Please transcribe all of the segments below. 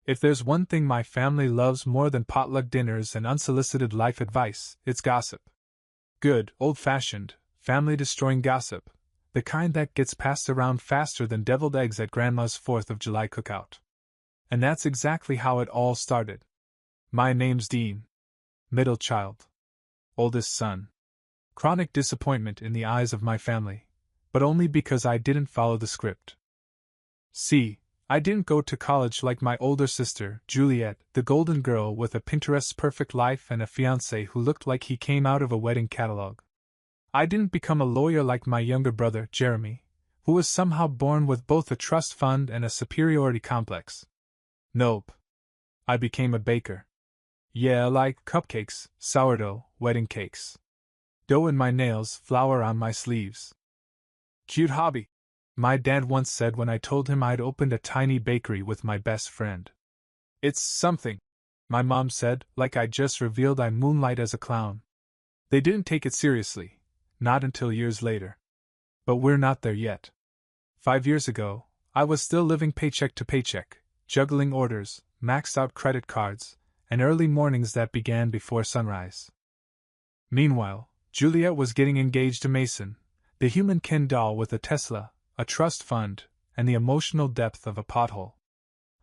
If there's one thing my family loves more than potluck dinners and unsolicited life advice, it's gossip. Good, old-fashioned, family-destroying gossip, the kind that gets passed around faster than deviled eggs at Grandma's 4th of July cookout. And that's exactly how it all started. My name's Dean. Middle child. Oldest son. Chronic disappointment in the eyes of my family, but only because I didn't follow the script. See, I didn't go to college like my older sister, Juliet, the golden girl with a Pinterest's perfect life and a fiancé who looked like he came out of a wedding catalog. I didn't become a lawyer like my younger brother, Jeremy, who was somehow born with both a trust fund and a superiority complex. Nope. I became a baker. Yeah, like cupcakes, sourdough, wedding cakes. Dough in my nails, flour on my sleeves. Cute hobby, my dad once said when I told him I'd opened a tiny bakery with my best friend. It's something, my mom said, like I'd just revealed I moonlight as a clown. They didn't take it seriously, not until years later. But we're not there yet. 5 years ago, I was still living paycheck to paycheck, juggling orders, maxed out credit cards, and early mornings that began before sunrise. Meanwhile, Juliet was getting engaged to Mason, the human Ken doll with a Tesla, a trust fund, and the emotional depth of a pothole.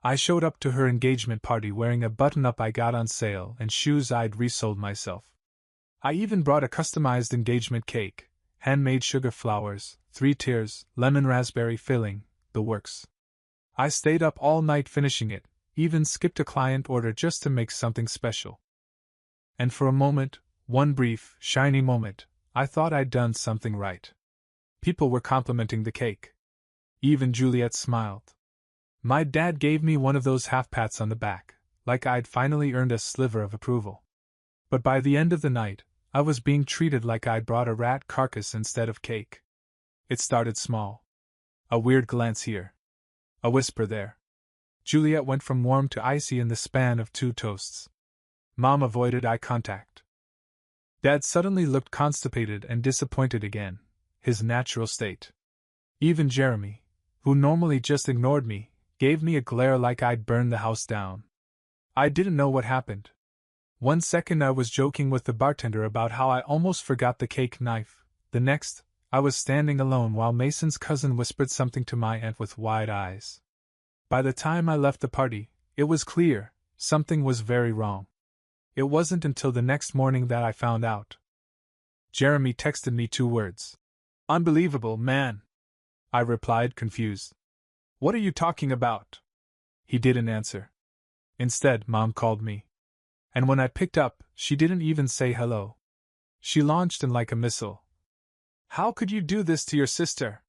I showed up to her engagement party wearing a button-up I got on sale and shoes I'd resold myself. I even brought a customized engagement cake, handmade sugar flowers, 3 tiers, lemon raspberry filling, the works. I stayed up all night finishing it, even skipped a client order just to make something special. And for a moment, one brief, shiny moment, I thought I'd done something right. People were complimenting the cake. Even Juliet smiled. My dad gave me one of those half-pats on the back, like I'd finally earned a sliver of approval. But by the end of the night, I was being treated like I'd brought a rat carcass instead of cake. It started small. A weird glance here. A whisper there. Juliet went from warm to icy in the span of 2 toasts. Mom avoided eye contact. Dad suddenly looked constipated and disappointed again, his natural state. Even Jeremy, who normally just ignored me, gave me a glare like I'd burned the house down. I didn't know what happened. 1 second I was joking with the bartender about how I almost forgot the cake knife. The next, I was standing alone while Mason's cousin whispered something to my aunt with wide eyes. By the time I left the party, it was clear, something was very wrong. It wasn't until the next morning that I found out. Jeremy texted me 2 words. Unbelievable, man. I replied, confused. What are you talking about? He didn't answer. Instead, Mom called me. And when I picked up, she didn't even say hello. She launched in like a missile. How could you do this to your sister?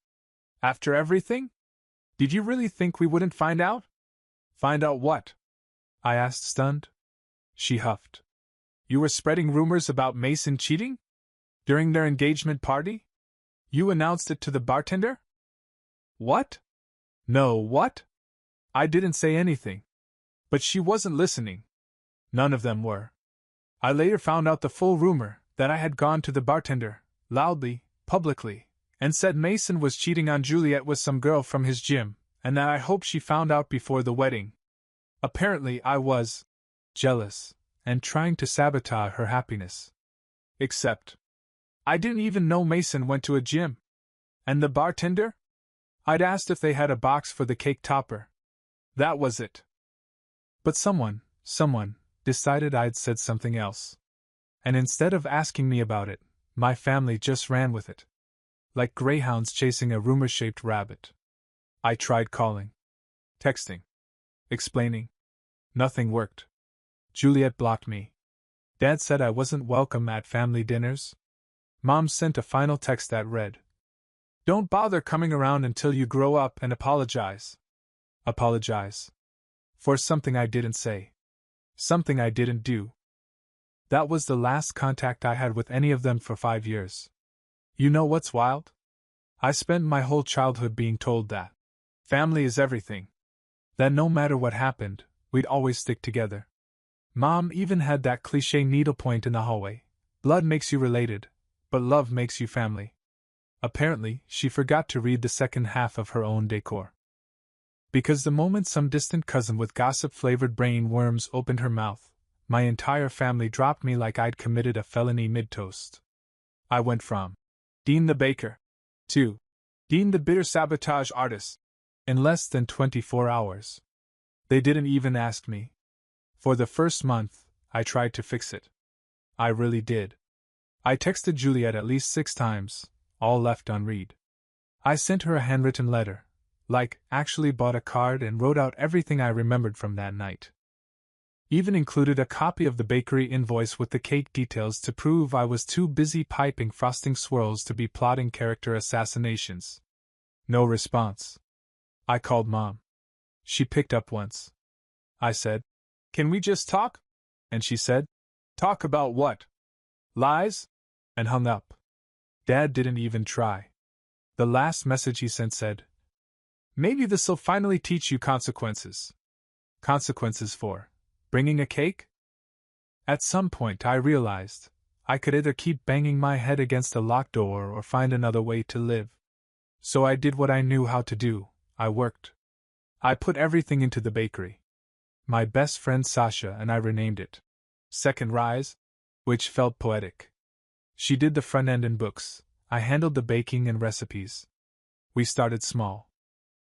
After everything? Did you really think we wouldn't find out? Find out what? I asked, stunned. She huffed. You were spreading rumors about Mason cheating? During their engagement party? You announced it to the bartender? What? No, what? I didn't say anything. But she wasn't listening. None of them were. I later found out the full rumor, that I had gone to the bartender, loudly, publicly, and said Mason was cheating on Juliet with some girl from his gym, and that I hoped she found out before the wedding. Apparently I was jealous, and trying to sabotage her happiness. Except, I didn't even know Mason went to a gym. And the bartender? I'd asked if they had a box for the cake topper. That was it. But someone, decided I'd said something else. And instead of asking me about it, my family just ran with it. Like greyhounds chasing a rumor-shaped rabbit. I tried calling, texting, explaining. Nothing worked. Juliet blocked me. Dad said I wasn't welcome at family dinners. Mom sent a final text that read, "Don't bother coming around until you grow up and apologize." Apologize. For something I didn't say. Something I didn't do. That was the last contact I had with any of them for 5 years. You know what's wild? I spent my whole childhood being told that family is everything. That no matter what happened, we'd always stick together. Mom even had that cliché needlepoint in the hallway. Blood makes you related, but love makes you family. Apparently, she forgot to read the second half of her own decor. Because the moment some distant cousin with gossip-flavored brain worms opened her mouth, my entire family dropped me like I'd committed a felony mid-toast. I went from Dean the baker to Dean the bitter sabotage artist in less than 24 hours. They didn't even ask me. For the first month, I tried to fix it. I really did. I texted Juliet at least 6 times, all left unread. I sent her a handwritten letter, actually bought a card and wrote out everything I remembered from that night. Even included a copy of the bakery invoice with the cake details to prove I was too busy piping frosting swirls to be plotting character assassinations. No response. I called Mom. She picked up once. I said, "Can we just talk?" And she said, "Talk about what? Lies?" And hung up. Dad didn't even try. The last message he sent said, "Maybe this'll finally teach you consequences." Consequences for bringing a cake? At some point I realized I could either keep banging my head against a locked door or find another way to live. So I did what I knew how to do. I worked. I put everything into the bakery. My best friend Sasha and I renamed it Second Rise, which felt poetic. She did the front end and books. I handled the baking and recipes. We started small.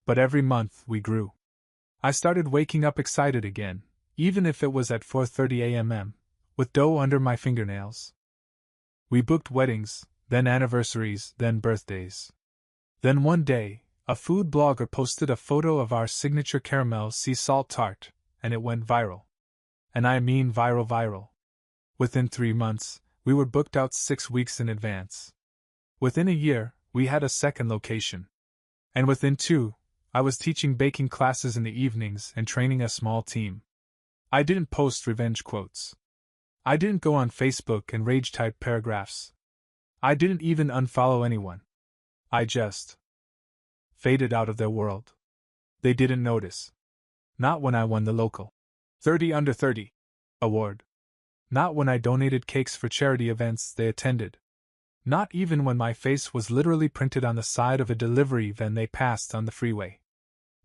But every month we grew. I started waking up excited again, even if it was at 4:30 a.m., with dough under my fingernails. We booked weddings, then anniversaries, then birthdays. Then one day, a food blogger posted a photo of our signature caramel sea salt tart, and it went viral. And I mean viral. Within 3 months, we were booked out 6 weeks in advance. Within a year, we had a second location. And within 2, I was teaching baking classes in the evenings and training a small team. I didn't post revenge quotes. I didn't go on Facebook and rage-type paragraphs. I didn't even unfollow anyone. I just faded out of their world. They didn't notice. Not when I won the local 30 Under 30 award. Not when I donated cakes for charity events they attended. Not even when my face was literally printed on the side of a delivery van they passed on the freeway.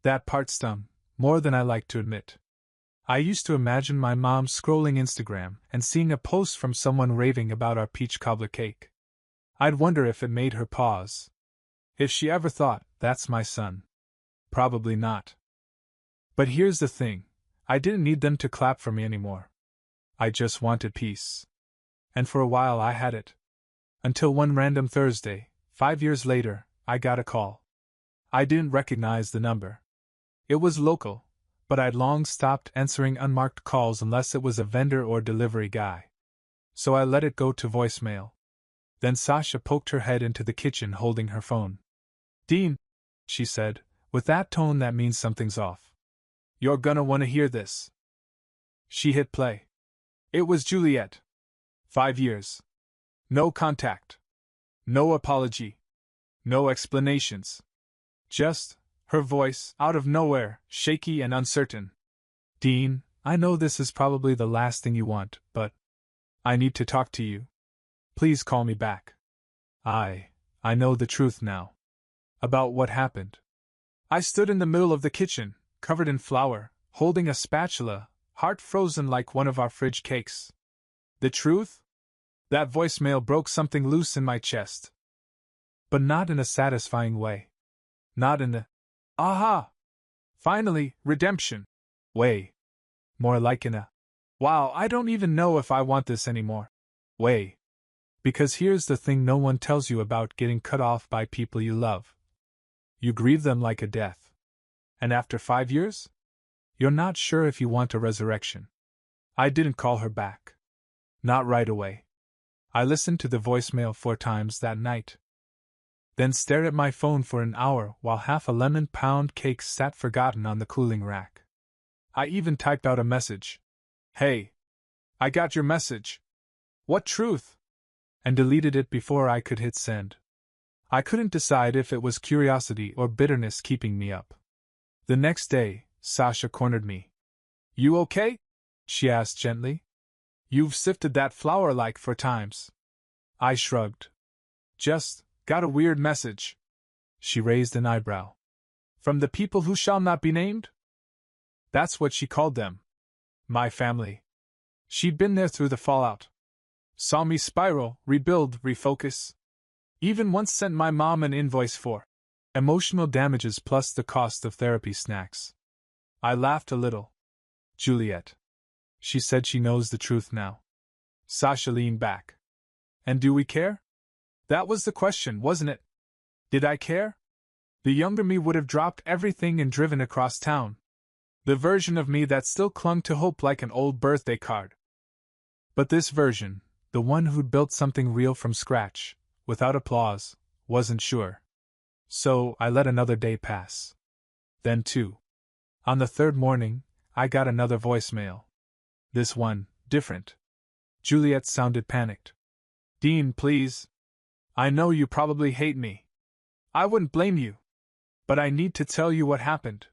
That part stung, more than I like to admit. I used to imagine my mom scrolling Instagram and seeing a post from someone raving about our peach cobbler cake. I'd wonder if it made her pause. If she ever thought, "That's my son." Probably not. But here's the thing, I didn't need them to clap for me anymore. I just wanted peace. And for a while I had it. Until one random Thursday, 5 years later, I got a call. I didn't recognize the number. It was local, but I'd long stopped answering unmarked calls unless it was a vendor or delivery guy. So I let it go to voicemail. Then Sasha poked her head into the kitchen holding her phone. "Dean," she said, with that tone that means something's off. "You're gonna want to hear this." She hit play. It was Juliet. 5 years. No contact. No apology. No explanations. Just her voice, out of nowhere, shaky and uncertain. "Dean, I know this is probably the last thing you want, but I need to talk to you. Please call me back. I know the truth now. About what happened." I stood in the middle of the kitchen, covered in flour, holding a spatula, heart frozen like one of our fridge cakes. The truth? That voicemail broke something loose in my chest. But not in a satisfying way. Not in the aha! Finally, redemption way. More like in a wow, I don't even know if I want this anymore way. Because here's the thing no one tells you about getting cut off by people you love. You grieve them like a death. And after 5 years? You're not sure if you want a resurrection. I didn't call her back. Not right away. I listened to the voicemail 4 times that night. Then stared at my phone for an hour while half a lemon pound cake sat forgotten on the cooling rack. I even typed out a message. "Hey, I got your message. What truth?" And deleted it before I could hit send. I couldn't decide if it was curiosity or bitterness keeping me up. The next day, Sasha cornered me. "You okay?" she asked gently. "You've sifted that flour like 4 times." I shrugged. "Just got a weird message." She raised an eyebrow. From the people who shall not be named? That's what she called them. My family. She'd been there through the fallout. Saw me spiral, rebuild, refocus. Even once sent my mom an invoice for emotional damages plus the cost of therapy snacks. I laughed a little. Juliet. She said she knows the truth now. Sasha leaned back. And do we care? That was the question, wasn't it? Did I care? The younger me would have dropped everything and driven across town. The version of me that still clung to hope like an old birthday card. But this version, the one who'd built something real from scratch, without applause, wasn't sure. So I let another day pass. Then two. On the third morning, I got another voicemail. This one, different. Juliet sounded panicked. Dean, please. I know you probably hate me. I wouldn't blame you. But I need to tell you what happened.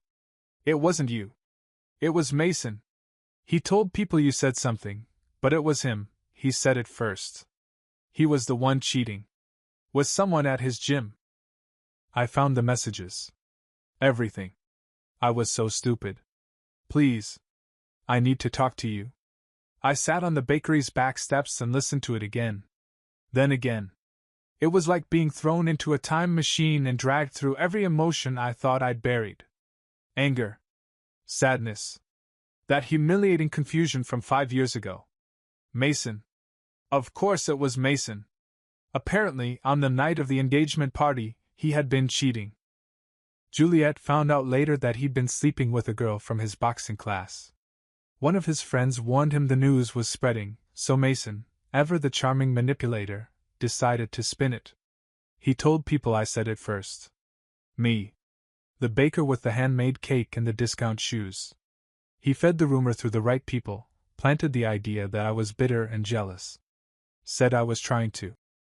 It wasn't you. It was Mason. He told people you said something, but it was him. He said it first. He was the one cheating. Was someone at his gym? I found the messages. Everything. I was so stupid. Please. I need to talk to you. I sat on the bakery's back steps and listened to it again. Then again. It was like being thrown into a time machine and dragged through every emotion I thought I'd buried. Anger. Sadness. That humiliating confusion from 5 years ago. Mason. Of course it was Mason. Apparently, on the night of the engagement party, he had been cheating. Juliet found out later that he'd been sleeping with a girl from his boxing class. One of his friends warned him the news was spreading, so Mason, ever the charming manipulator, decided to spin it. He told people I said it first. Me. The baker with the handmade cake and the discount shoes. He fed the rumor through the right people, planted the idea that I was bitter and jealous. Said I was trying to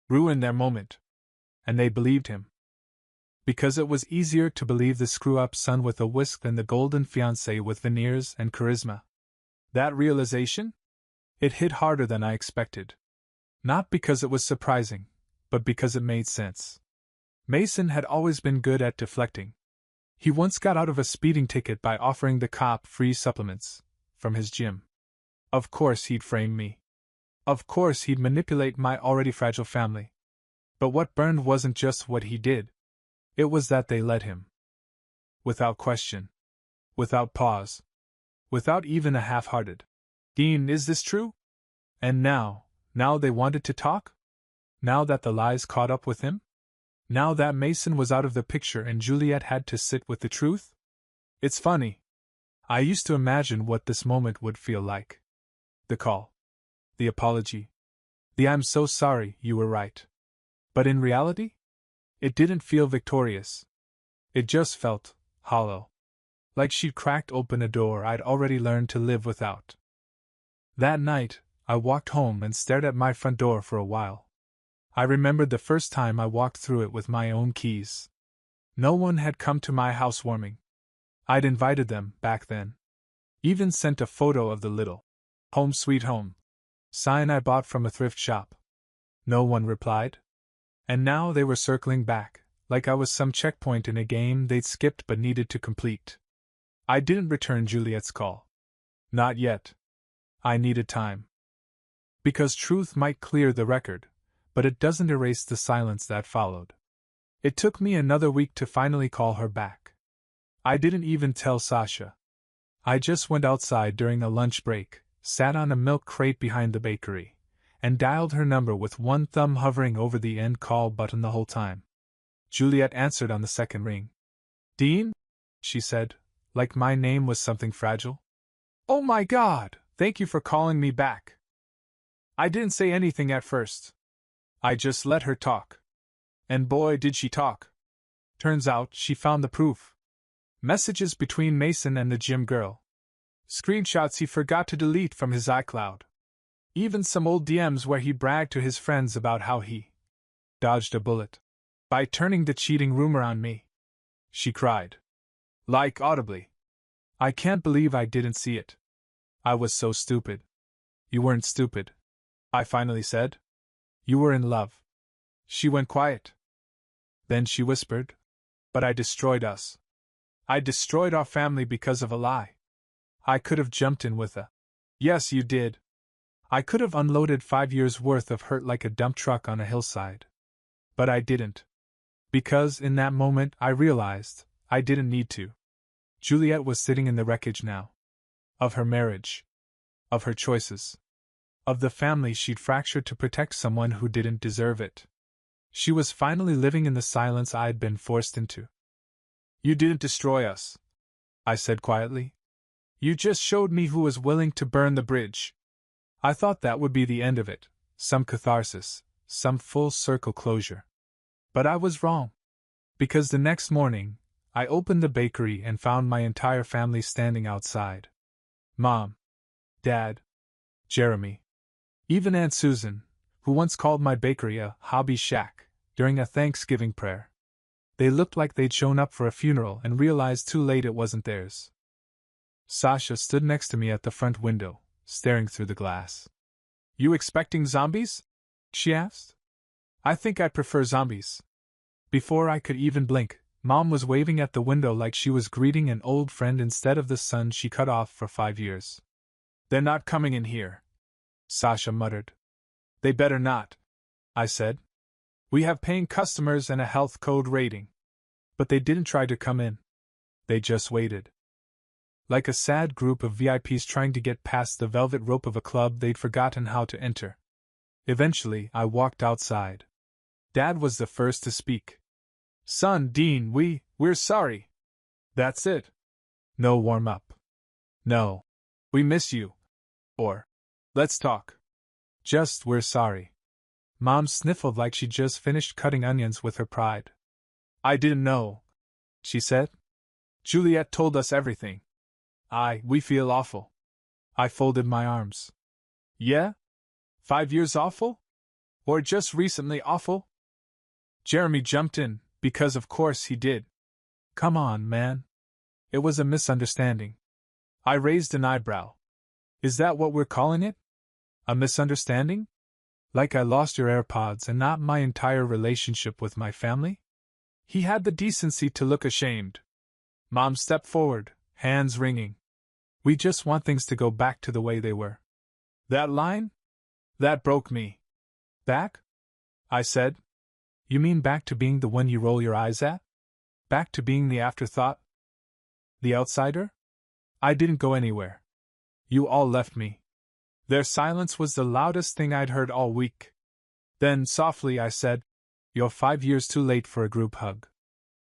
ruin their moment. And they believed him. Because it was easier to believe the screw-up son with a whisk than the golden fiancé with veneers and charisma. That realization? It hit harder than I expected. Not because it was surprising, but because it made sense. Mason had always been good at deflecting. He once got out of a speeding ticket by offering the cop free supplements from his gym. Of course he'd frame me. Of course he'd manipulate my already fragile family. But what burned wasn't just what he did. It was that they let him. Without question. Without pause. Without even a half-hearted, "Dean, is this true?" And now they wanted to talk? Now that the lies caught up with him? Now that Mason was out of the picture and Juliet had to sit with the truth? It's funny. I used to imagine what this moment would feel like. The call. The apology. The "I'm so sorry, you were right." But in reality? It didn't feel victorious. It just felt hollow. Like she'd cracked open a door I'd already learned to live without. That night, I walked home and stared at my front door for a while. I remembered the first time I walked through it with my own keys. No one had come to my housewarming. I'd invited them, back then. Even sent a photo of the little "Home Sweet Home" sign I bought from a thrift shop. No one replied. And now they were circling back, like I was some checkpoint in a game they'd skipped but needed to complete. I didn't return Juliet's call. Not yet. I needed time. Because truth might clear the record, but it doesn't erase the silence that followed. It took me another week to finally call her back. I didn't even tell Sasha. I just went outside during a lunch break, sat on a milk crate behind the bakery, and dialed her number with one thumb hovering over the end call button the whole time. Juliet answered on the second ring. "Dean?" she said, like my name was something fragile. "Oh my God, thank you for calling me back." I didn't say anything at first. I just let her talk. And boy did she talk. Turns out she found the proof. Messages between Mason and the gym girl. Screenshots he forgot to delete from his iCloud. Even some old DMs where he bragged to his friends about how he dodged a bullet by turning the cheating rumor on me. She cried. Like audibly. I can't believe I didn't see it. I was so stupid. You weren't stupid, I finally said. You were in love. She went quiet. Then she whispered, "But I destroyed us." I destroyed our family because of a lie. I could have jumped in with a, "Yes, you did." I could have unloaded 5 years' worth of hurt like a dump truck on a hillside. But I didn't. Because in that moment I realized I didn't need to. Juliet was sitting in the wreckage now. Of her marriage. Of her choices. Of the family she'd fractured to protect someone who didn't deserve it. She was finally living in the silence I'd been forced into. "You didn't destroy us," I said quietly. "You just showed me who was willing to burn the bridge." I thought that would be the end of it, some catharsis, some full circle closure. But I was wrong. Because the next morning, I opened the bakery and found my entire family standing outside. Mom, Dad, Jeremy, even Aunt Susan, who once called my bakery a hobby shack during a Thanksgiving prayer. They looked like they'd shown up for a funeral and realized too late it wasn't theirs. Sasha stood next to me at the front window, staring through the glass. "You expecting zombies?" she asked. "I think I'd prefer zombies." Before I could even blink, Mom was waving at the window like she was greeting an old friend instead of the son she cut off for 5 years. "They're not coming in here," Sasha muttered. "They better not," I said. "We have paying customers and a health code rating." But they didn't try to come in. They just waited. Like a sad group of VIPs trying to get past the velvet rope of a club they'd forgotten how to enter. Eventually, I walked outside. Dad was the first to speak. "Son, Dean, we're sorry." "That's it. No warm-up. No. We miss you." Or, "Let's talk." Just, "We're sorry." Mom sniffled like she'd just finished cutting onions with her pride. "I didn't know," she said. "Juliet told us everything. We feel awful." I folded my arms. "Yeah? 5 years awful? Or just recently awful?" Jeremy jumped in, because of course he did. "Come on, man. It was a misunderstanding." I raised an eyebrow. "Is that what we're calling it? A misunderstanding? Like I lost your AirPods and not my entire relationship with my family?" He had the decency to look ashamed. Mom stepped forward, hands wringing. "We just want things to go back to the way they were." That line? That broke me. "Back?" I said. "You mean back to being the one you roll your eyes at? Back to being the afterthought? The outsider?" "I didn't go anywhere. You all left me." Their silence was the loudest thing I'd heard all week. Then, softly, I said, "You're 5 years too late for a group hug."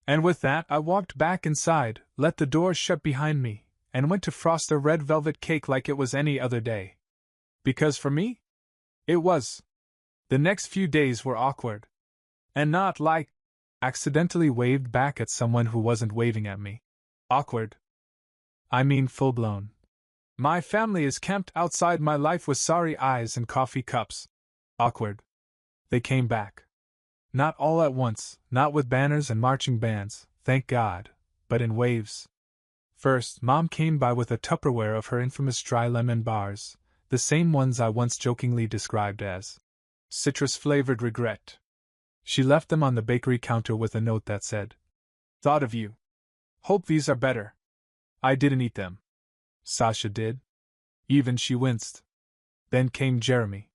And with that, I walked back inside, let the door shut behind me, and went to frost a red velvet cake like it was any other day. Because for me, it was. The next few days were awkward. And not like, accidentally waved back at someone who wasn't waving at me. Awkward. I mean full-blown. My family is camped outside my life with sorry eyes and coffee cups. Awkward. They came back. Not all at once, not with banners and marching bands, thank God, but in waves. First, Mom came by with a Tupperware of her infamous dry lemon bars, the same ones I once jokingly described as citrus-flavored regret. She left them on the bakery counter with a note that said, "Thought of you. Hope these are better." I didn't eat them. Sasha did. Even she winced. Then came Jeremy.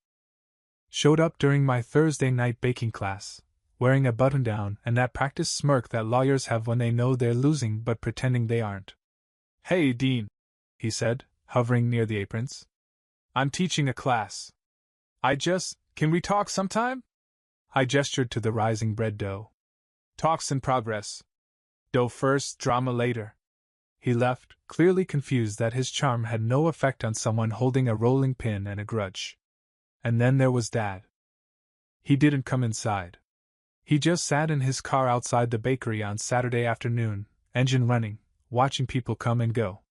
Showed up during my Thursday night baking class, wearing a button-down and that practiced smirk that lawyers have when they know they're losing but pretending they aren't. "Hey, Dean," he said, hovering near the aprons. "I'm teaching a class. Can we talk sometime?" I gestured to the rising bread dough. "Talks in progress. Dough first, drama later." He left, clearly confused that his charm had no effect on someone holding a rolling pin and a grudge. And then there was Dad. He didn't come inside. He just sat in his car outside the bakery on Saturday afternoon, engine running, watching people come and go.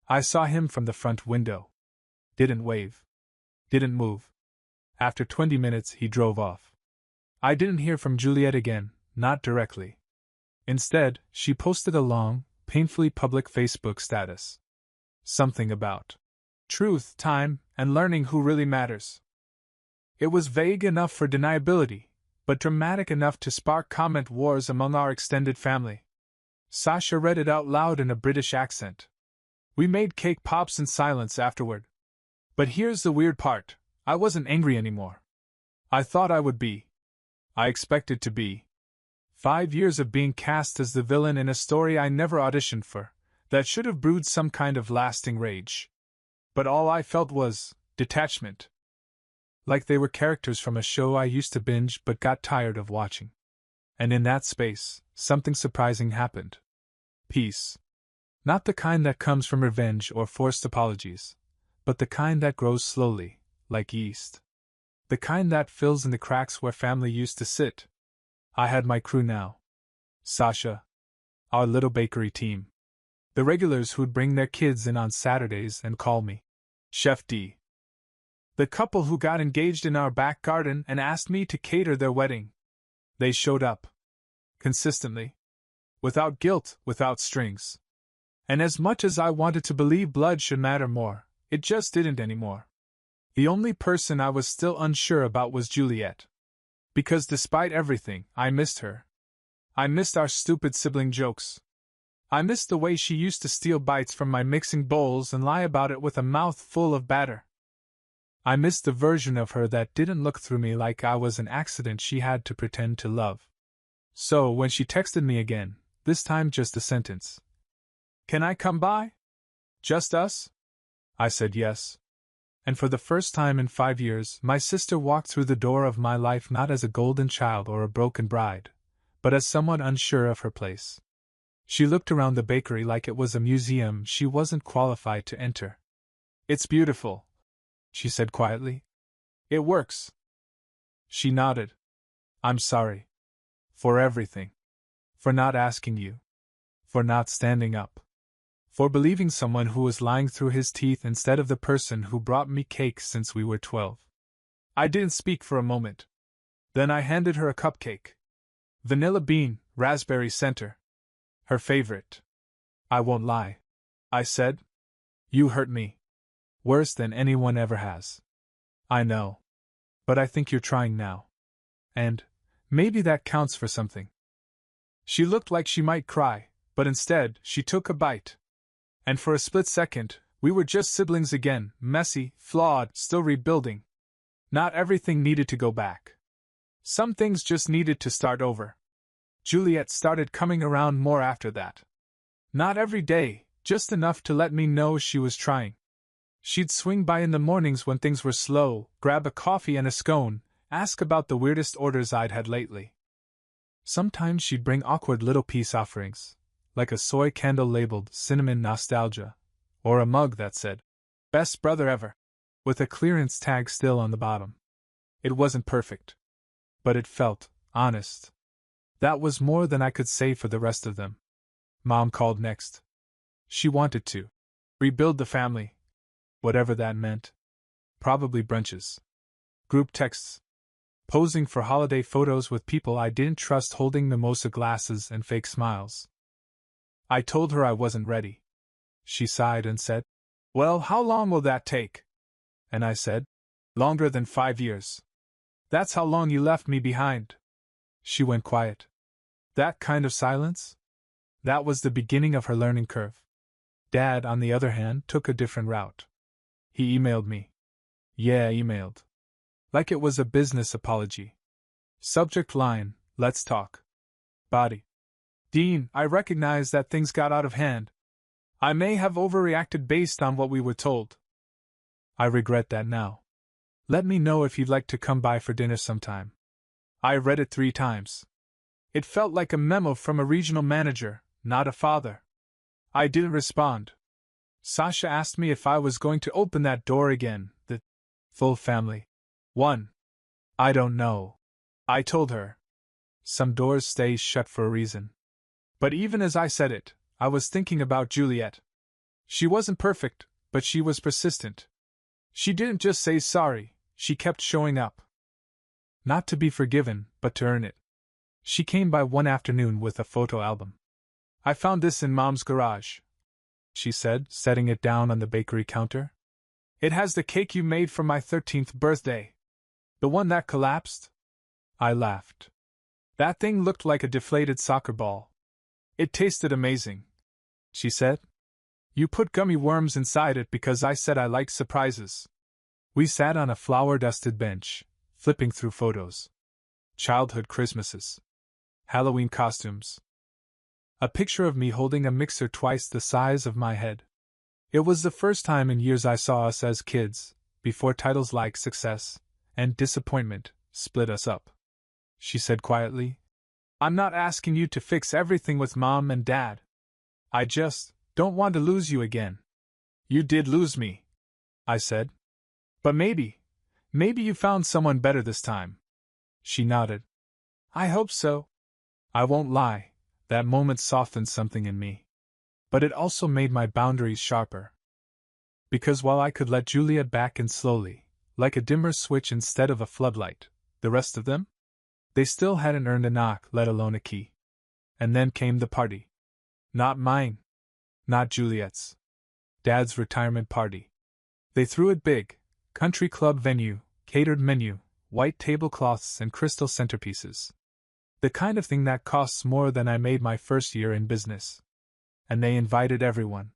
I saw him from the front window. Didn't wave. Didn't move. After 20 minutes, he drove off. I didn't hear from Juliet again, not directly. Instead, she posted a long, painfully public Facebook status. Something about truth, time, and learning who really matters. It was vague enough for deniability, but dramatic enough to spark comment wars among our extended family. Sasha read it out loud in a British accent. We made cake pops in silence afterward. But here's the weird part. I wasn't angry anymore. I thought I would be. I expected to be. 5 years of being cast as the villain in a story I never auditioned for, that should have brewed some kind of lasting rage. But all I felt was detachment. Like they were characters from a show I used to binge but got tired of watching. And in that space, something surprising happened. Peace. Not the kind that comes from revenge or forced apologies, but the kind that grows slowly, like yeast. The kind that fills in the cracks where family used to sit. I had my crew now. Sasha. Our little bakery team. The regulars who'd bring their kids in on Saturdays and call me Chef D. The couple who got engaged in our back garden and asked me to cater their wedding. They showed up. Consistently. Without guilt, without strings. And as much as I wanted to believe blood should matter more, it just didn't anymore. The only person I was still unsure about was Juliet. Because despite everything, I missed her. I missed our stupid sibling jokes. I missed the way she used to steal bites from my mixing bowls and lie about it with a mouth full of batter. I missed the version of her that didn't look through me like I was an accident she had to pretend to love. So when she texted me again, this time just a sentence. "Can I come by? Just us?" I said yes. And for the first time in 5 years, my sister walked through the door of my life not as a golden child or a broken bride, but as someone unsure of her place. She looked around the bakery like it was a museum she wasn't qualified to enter. "It's beautiful," she said quietly. "It works." She nodded. "I'm sorry. For everything. For not asking you. For not standing up. For believing someone who was lying through his teeth instead of the person who brought me cake since we were 12. I didn't speak for a moment. Then I handed her a cupcake. Vanilla bean, raspberry center. Her favorite. "I won't lie," I said. "You hurt me. Worse than anyone ever has. I know. But I think you're trying now. And maybe that counts for something." She looked like she might cry, but instead, she took a bite. And for a split second, we were just siblings again, messy, flawed, still rebuilding. Not everything needed to go back. Some things just needed to start over. Juliet started coming around more after that. Not every day, just enough to let me know she was trying. She'd swing by in the mornings when things were slow, grab a coffee and a scone, ask about the weirdest orders I'd had lately. Sometimes she'd bring awkward little peace offerings, like a soy candle labeled Cinnamon Nostalgia, or a mug that said, "Best brother ever," with a clearance tag still on the bottom. It wasn't perfect. But it felt honest. That was more than I could say for the rest of them. Mom called next. She wanted to rebuild the family. Whatever that meant. Probably brunches. Group texts. Posing for holiday photos with people I didn't trust holding mimosa glasses and fake smiles. I told her I wasn't ready. She sighed and said, "Well, how long will that take?" And I said, "Longer than 5 years. That's how long you left me behind." She went quiet. That kind of silence? That was the beginning of her learning curve. Dad, on the other hand, took a different route. He emailed me. Yeah, emailed. Like it was a business apology. Subject line, "Let's talk." Body. "Dean, I recognize that things got out of hand. I may have overreacted based on what we were told. I regret that now. Let me know if you'd like to come by for dinner sometime." I read it 3 times. It felt like a memo from a regional manager, not a father. I didn't respond. Sasha asked me if I was going to open that door again, the full family. 1. I don't know. I told her. Some doors stay shut for a reason. But even as I said it, I was thinking about Juliet. She wasn't perfect, but she was persistent. She didn't just say sorry, she kept showing up. Not to be forgiven, but to earn it. She came by one afternoon with a photo album. "I found this in Mom's garage," she said, setting it down on the bakery counter. "It has the cake you made for my 13th birthday. The one that collapsed?" I laughed. That thing looked like a deflated soccer ball. It tasted amazing, she said. You put gummy worms inside it because I said I liked surprises. We sat on a flower-dusted bench, flipping through photos. Childhood Christmases. Halloween costumes. A picture of me holding a mixer twice the size of my head. It was the first time in years I saw us as kids, before titles like success and disappointment split us up. She said quietly, I'm not asking you to fix everything with Mom and Dad. I just don't want to lose you again. You did lose me, I said. But maybe you found someone better this time. She nodded. I hope so. I won't lie, that moment softened something in me. But it also made my boundaries sharper. Because while I could let Juliet back in slowly, like a dimmer switch instead of a floodlight, the rest of them? They still hadn't earned a knock, let alone a key. And then came the party. Not mine. Not Juliet's. Dad's retirement party. They threw it big. Country club venue, catered menu, white tablecloths and crystal centerpieces. The kind of thing that costs more than I made my first year in business. And they invited everyone.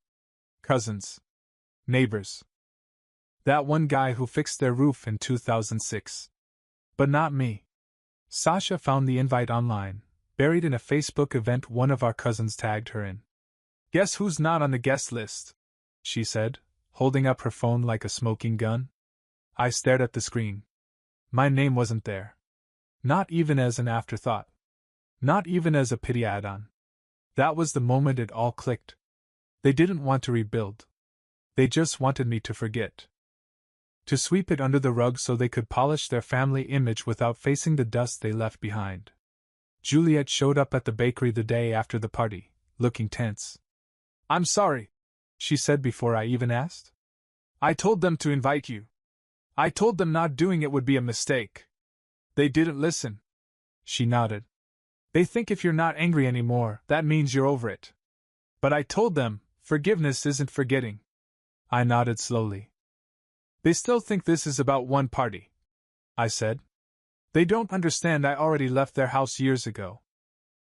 Cousins. Neighbors. That one guy who fixed their roof in 2006. But not me. Sasha found the invite online, buried in a Facebook event one of our cousins tagged her in. Guess who's not on the guest list? She said, holding up her phone like a smoking gun. I stared at the screen. My name wasn't there. Not even as an afterthought. Not even as a pity add-on. That was the moment it all clicked. They didn't want to rebuild. They just wanted me to forget. To sweep it under the rug so they could polish their family image without facing the dust they left behind. Juliet showed up at the bakery the day after the party, looking tense. I'm sorry, she said before I even asked. I told them to invite you. I told them not doing it would be a mistake. They didn't listen. She nodded. They think if you're not angry anymore, that means you're over it. But I told them, forgiveness isn't forgetting. I nodded slowly. They still think this is about one party, I said. They don't understand I already left their house years ago.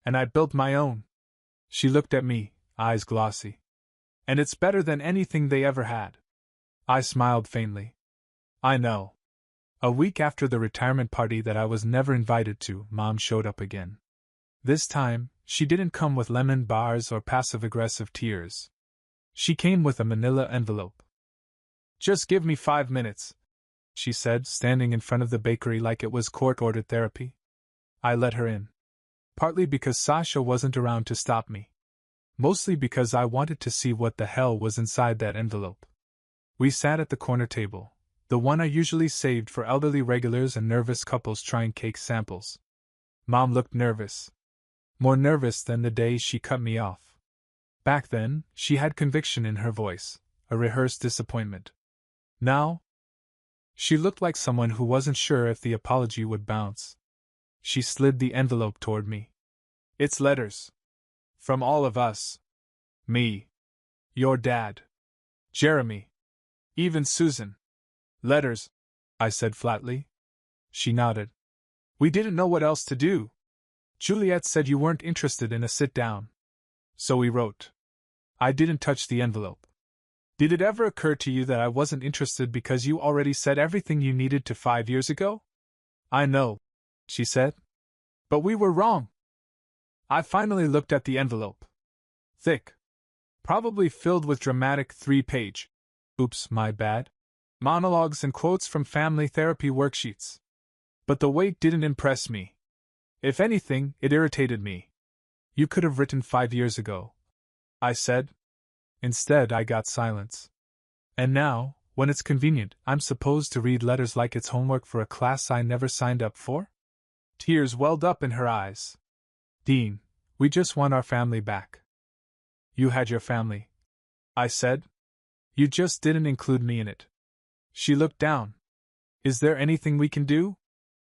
And I built my own. She looked at me, eyes glossy. And it's better than anything they ever had. I smiled faintly. I know. A week after the retirement party that I was never invited to, Mom showed up again. This time, she didn't come with lemon bars or passive-aggressive tears. She came with a manila envelope. Just give me 5 minutes, she said, standing in front of the bakery like it was court-ordered therapy. I let her in. Partly because Sasha wasn't around to stop me. Mostly because I wanted to see what the hell was inside that envelope. We sat at the corner table, the one I usually saved for elderly regulars and nervous couples trying cake samples. Mom looked nervous. More nervous than the day she cut me off. Back then, she had conviction in her voice, a rehearsed disappointment. Now, she looked like someone who wasn't sure if the apology would bounce. She slid the envelope toward me. It's letters. From all of us. Me. Your dad. Jeremy. Even Susan. Letters, I said flatly. She nodded. We didn't know what else to do. Juliet said you weren't interested in a sit-down. So we wrote. I didn't touch the envelope. Did it ever occur to you that I wasn't interested because you already said everything you needed to 5 years ago? I know, she said. But we were wrong. I finally looked at the envelope. Thick. Probably filled with dramatic 3-page. Oops, my bad. Monologues and quotes from family therapy worksheets. But the weight didn't impress me. If anything, it irritated me. You could have written 5 years ago, I said. Instead, I got silence. And now, when it's convenient, I'm supposed to read letters like it's homework for a class I never signed up for? Tears welled up in her eyes. Dean, we just want our family back. You had your family, I said. You just didn't include me in it. She looked down. Is there anything we can do?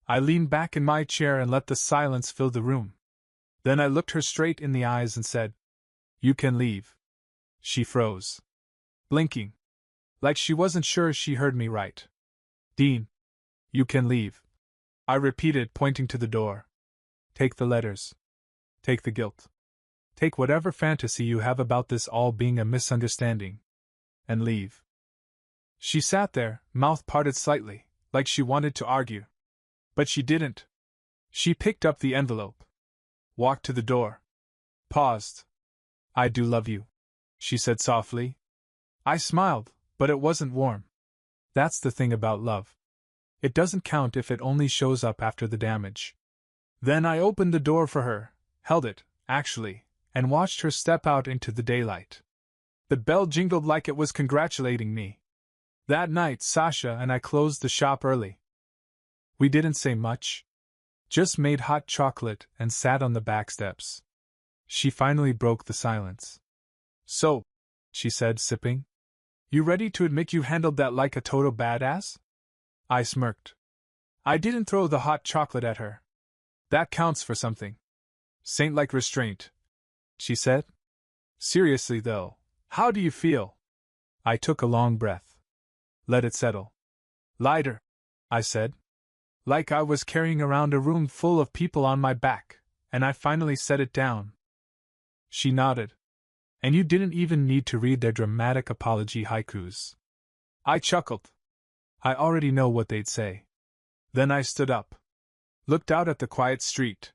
I leaned back in my chair and let the silence fill the room. Then I looked her straight in the eyes and said, You can leave. She froze, blinking, like she wasn't sure she heard me right. Dean, you can leave. I repeated, pointing to the door. Take the letters. Take the guilt. Take whatever fantasy you have about this all being a misunderstanding. And leave. She sat there, mouth parted slightly, like she wanted to argue. But she didn't. She picked up the envelope. Walked to the door. Paused. I do love you, she said softly. I smiled, but it wasn't warm. That's the thing about love. It doesn't count if it only shows up after the damage. Then I opened the door for her, held it, actually, and watched her step out into the daylight. The bell jingled like it was congratulating me. That night, Sasha and I closed the shop early. We didn't say much. Just made hot chocolate and sat on the back steps. She finally broke the silence. So, she said, sipping. You ready to admit you handled that like a total badass? I smirked. I didn't throw the hot chocolate at her. That counts for something. Saint-like restraint, she said. Seriously though, how do you feel? I took a long breath. Let it settle. Lighter, I said. Like I was carrying around a room full of people on my back, and I finally set it down. She nodded. And you didn't even need to read their dramatic apology haikus. I chuckled. I already know what they'd say. Then I stood up. Looked out at the quiet street.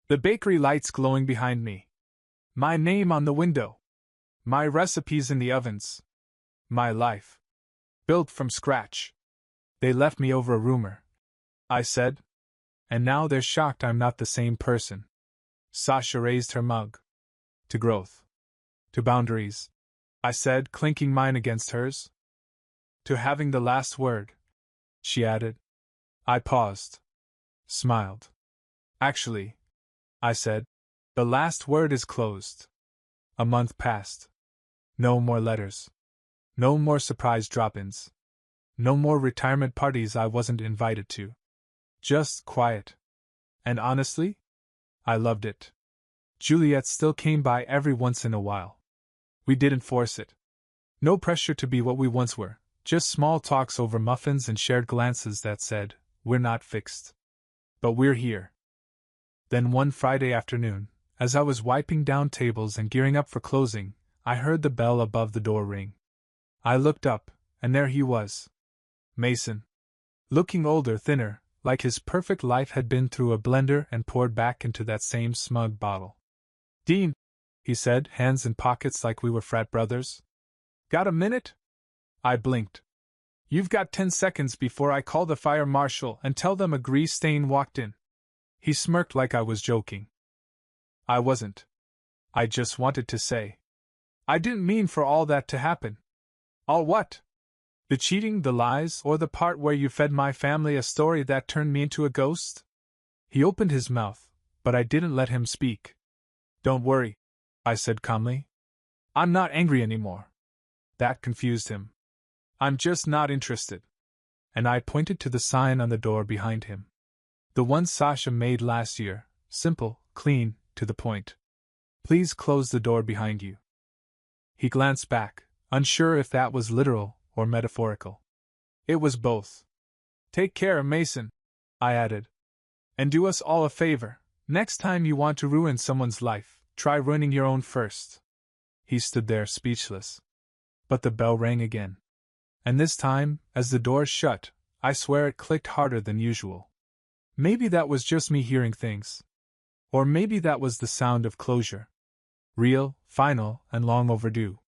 The bakery lights glowing behind me. My name on the window. My recipes in the ovens. My life. Built from scratch. They left me over a rumor, I said. And now they're shocked I'm not the same person. Sasha raised her mug. To growth. To boundaries, I said, clinking mine against hers. To having the last word, she added. I paused. Smiled. Actually, I said, the last word is closed. A month passed. No more letters. No more surprise drop-ins. No more retirement parties I wasn't invited to. Just quiet. And honestly, I loved it. Juliet still came by every once in a while. We didn't force it. No pressure to be what we once were, just small talks over muffins and shared glances that said, we're not fixed. But we're here. Then one Friday afternoon, as I was wiping down tables and gearing up for closing, I heard the bell above the door ring. I looked up, and there he was. Mason. Looking older, thinner, like his perfect life had been through a blender and poured back into that same smug bottle. Dean, he said, hands in pockets like we were frat brothers. Got a minute? I blinked. You've got 10 seconds before I call the fire marshal and tell them a grease stain walked in. He smirked like I was joking. I wasn't. I just wanted to say. I didn't mean for all that to happen. All what? The cheating, the lies, or the part where you fed my family a story that turned me into a ghost? He opened his mouth, but I didn't let him speak. Don't worry, I said calmly. I'm not angry anymore. That confused him. I'm just not interested. And I pointed to the sign on the door behind him. The one Sasha made last year, simple, clean, to the point. Please close the door behind you. He glanced back, unsure if that was literal or metaphorical. It was both. Take care, Mason, I added. And do us all a favor. Next time you want to ruin someone's life, try ruining your own first. He stood there speechless. But the bell rang again. And this time, as the door shut, I swear it clicked harder than usual. Maybe that was just me hearing things. Or maybe that was the sound of closure. Real, final, and long overdue.